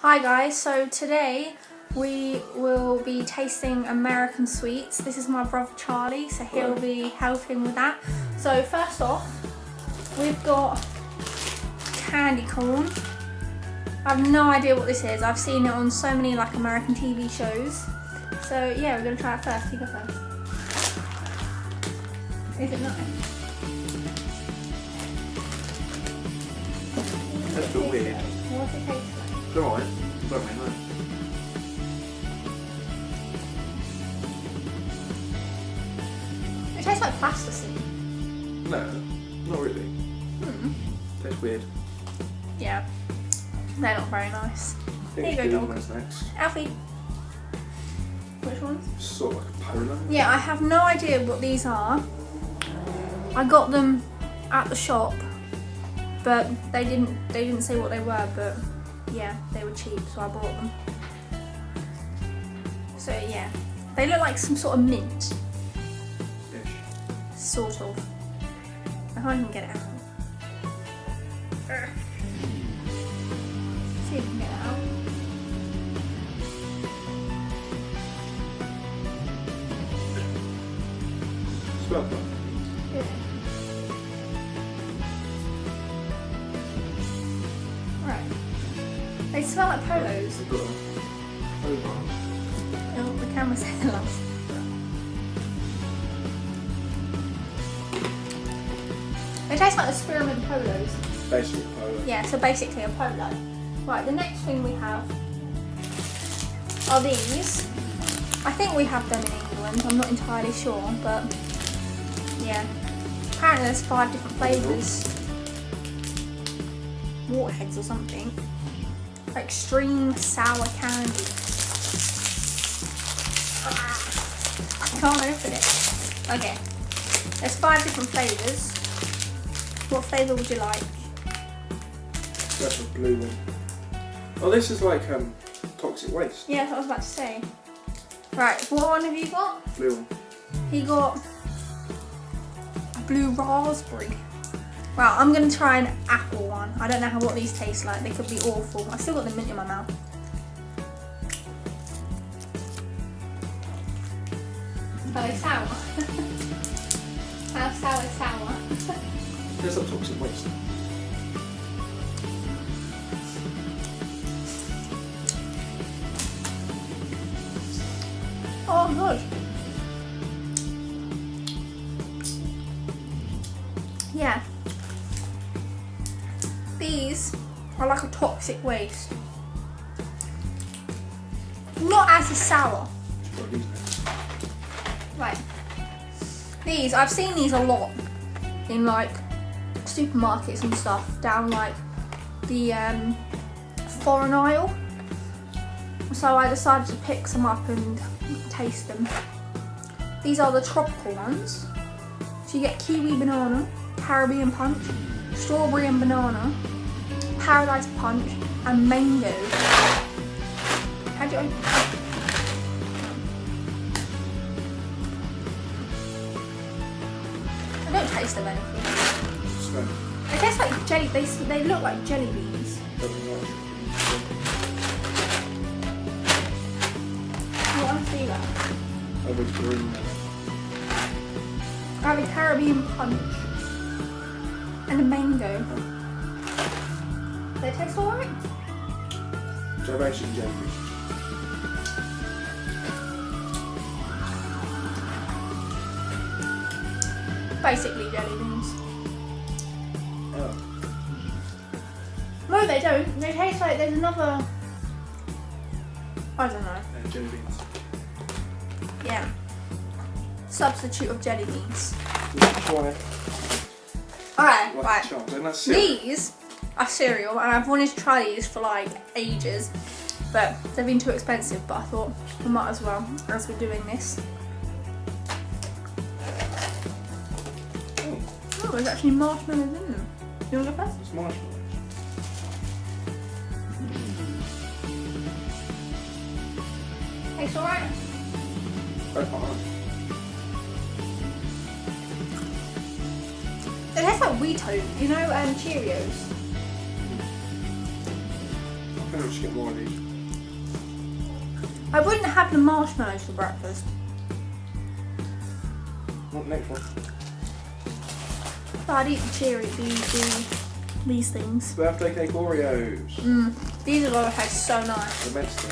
Hi guys, so today we will be tasting American sweets. This is my brother Charlie, so he'll be helping with that. So first off, we've got candy corn. I have no idea what this is. I've seen it on so many like American TV shows. So yeah, we're gonna try it first. You go first. Is it nice? That's a bit weird. What's it taste like? It's alright. I don't really know. It tastes like plasticine. No, not really. Tastes weird. Yeah, they're not very nice. Here you go, dog. What's next? Alfie. Which ones? Sort of like a polo. Yeah, I have no idea what these are. I got them at the shop, but they didn't say what they were, but yeah, they were cheap, so I bought them. So yeah, they look like some sort of mint. Ish. Sort of. I can't even get it out. See if we can get it out. Smell that. Good. Right. They smell like polos. We've got a polo. Oh, the camera said hello. They taste like the spearmint polos. Basically polo. Yeah, so basically a polo. Right, the next thing we have are these. I think we have them in England, I'm not entirely sure, but yeah. Apparently there's 5 different flavours. Waterheads or something. Extreme sour candy. I can't open it. Okay. There's 5 different flavours. What flavour would you like? That's a blue one. Oh, this is like toxic waste. Yeah, that's what I was about to say. Right, what one have you got? Blue one. He got a blue raspberry. Well, I'm going to try an apple one. I don't know what these taste like. They could be awful. I've still got the mint in my mouth. Are they sour? How sour is sour? There's some toxic waste. Oh, good. Yeah. These are like a toxic waste. Not as sour. Got these next. Right. These, I've seen these a lot in like supermarkets and stuff down like the foreign aisle. So I decided to pick some up and taste them. These are the tropical ones. So you get kiwi banana, Caribbean punch, strawberry and banana, paradise punch, and mango. How do you open it? I don't taste them anything. Smell. They taste like jelly. They look like jelly beans. Doesn't like it. What one see that? Oh, it's green. I have a Caribbean punch and a mango. They taste alright. So basically jelly beans. Basically jelly beans. Oh. No, they don't. They taste like there's another. I don't know. Yeah, jelly beans. Yeah. Substitute of jelly beans. Let's try it. Alright, Like right. a chance. And that's cereal. These are cereal, and I've wanted to try these for like ages, but they've been too expensive. But I thought we might as well, as we're doing this. Oh, there's actually marshmallows in them. You want to go first? It's marshmallows. Tastes alright. Both alright. It tastes like Weetos, you know, Cheerios. think I'll just get more of these. I wouldn't have the marshmallows for breakfast. What next one? But I'd eat the cherry, these things. Birthday cake Oreos. These are going to taste so nice. They're meant to.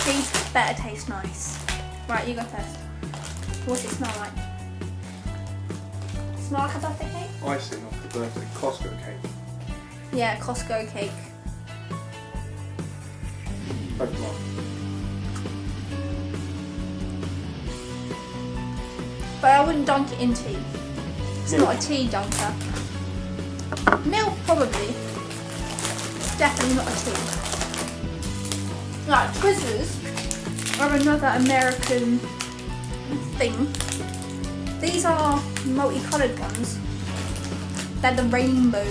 These better taste nice. Right, you go first. What's it smell like? Smell like a birthday cake? Icing off the birthday Costco cake. Yeah, Costco cake. Open up. But I wouldn't dunk it in tea. It's not a tea dunker. Milk, probably. Definitely not a tea. Right, Twizzlers are another American thing. These are multicoloured ones. They're the rainbow.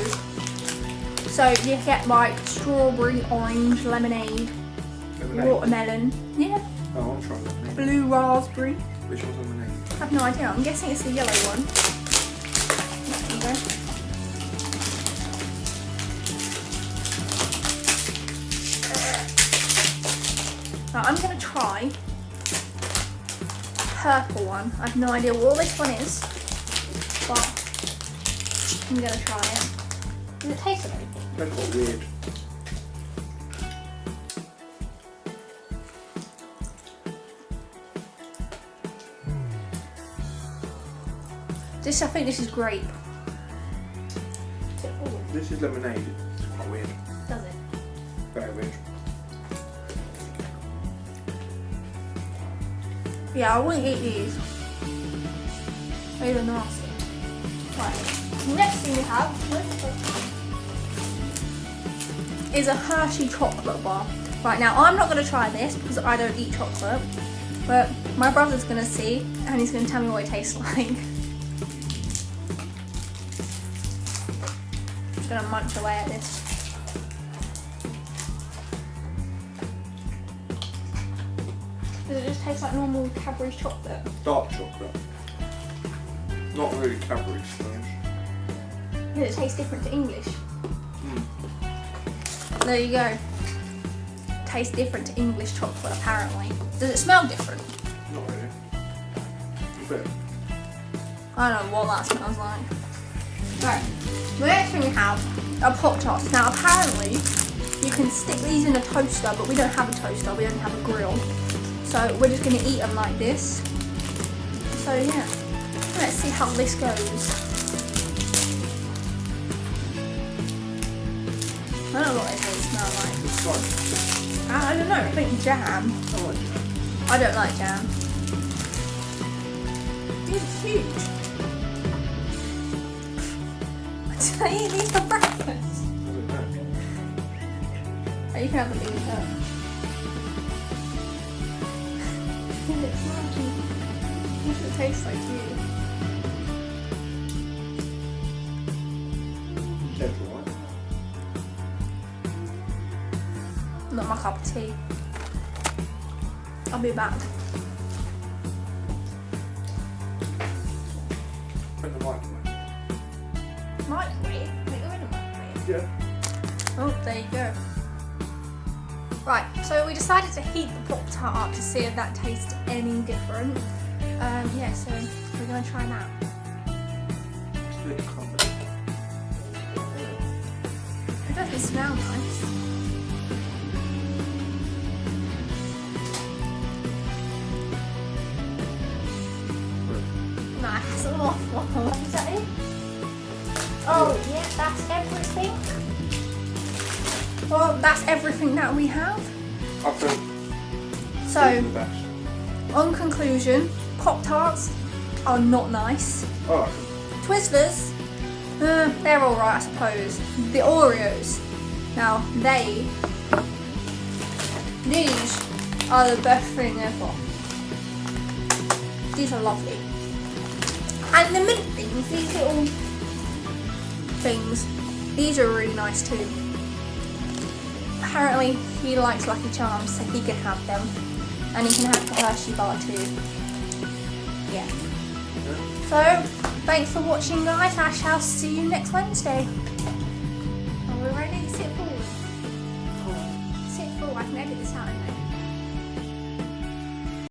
So you get like strawberry, orange, lemonade, watermelon. Yeah. Oh, I'm trying lemonade. Blue raspberry. Which one's lemonade? I have no idea. I'm guessing it's the yellow one. There you go. Now I'm going to try purple one. I have no idea what this one is, but I'm going to try it. Does it taste of anything? That's quite weird. I think this is grape. This is lemonade. It's quite weird. Does it? Very weird. Yeah, I wouldn't eat these. These are nasty. Right. Next thing we have is a Hershey chocolate bar. Right, now I'm not going to try this because I don't eat chocolate, but my brother's going to see and he's going to tell me what it tastes like. Gonna munch away at this. Does it just taste like normal Cadbury's chocolate? Dark chocolate. Not really Cadbury's, to be honest. Does it taste different to English? There you go. Tastes different to English chocolate, apparently. Does it smell different? Not really. A bit. I don't know what that smells like. Right. The next thing we have are Pop-Tarts. Now apparently you can stick these in a toaster, but we don't have a toaster, we only have a grill. So we're just going to eat them like this. So yeah, let's see how this goes. I don't know what they smell like. It's fine. I don't know, I think jam. I like jam. I don't like jam. These are huge. Did I eat these for breakfast? I don't know. Oh, you can have them eat up. What does it taste like to you? Gentle, right? Not my cup of tea. I'll be back. Put in the microwave. Microwave? Wait, you're in a microwave? Yeah. Oh, there you go. Right, so we decided to heat the Pop-Tart up to see if that tastes any different. Yeah, so we're going to try that. It's a bit crumbly. It doesn't smell nice. Nice, awful. Is that it? Oh, yeah, that's everything. Well, that's everything that we have. I think So, these are the best. on conclusion, Pop-Tarts are not nice. Alright. Twizzlers, they're alright, I suppose. The Oreos, now these are the best thing ever. These are lovely. And the mint things, these little things, these are really nice too. Apparently he likes Lucky Charms, so he can have them. And he can have the Hershey bar too. Yeah. So, thanks for watching guys, I shall see you next Wednesday. I can edit this out anyway.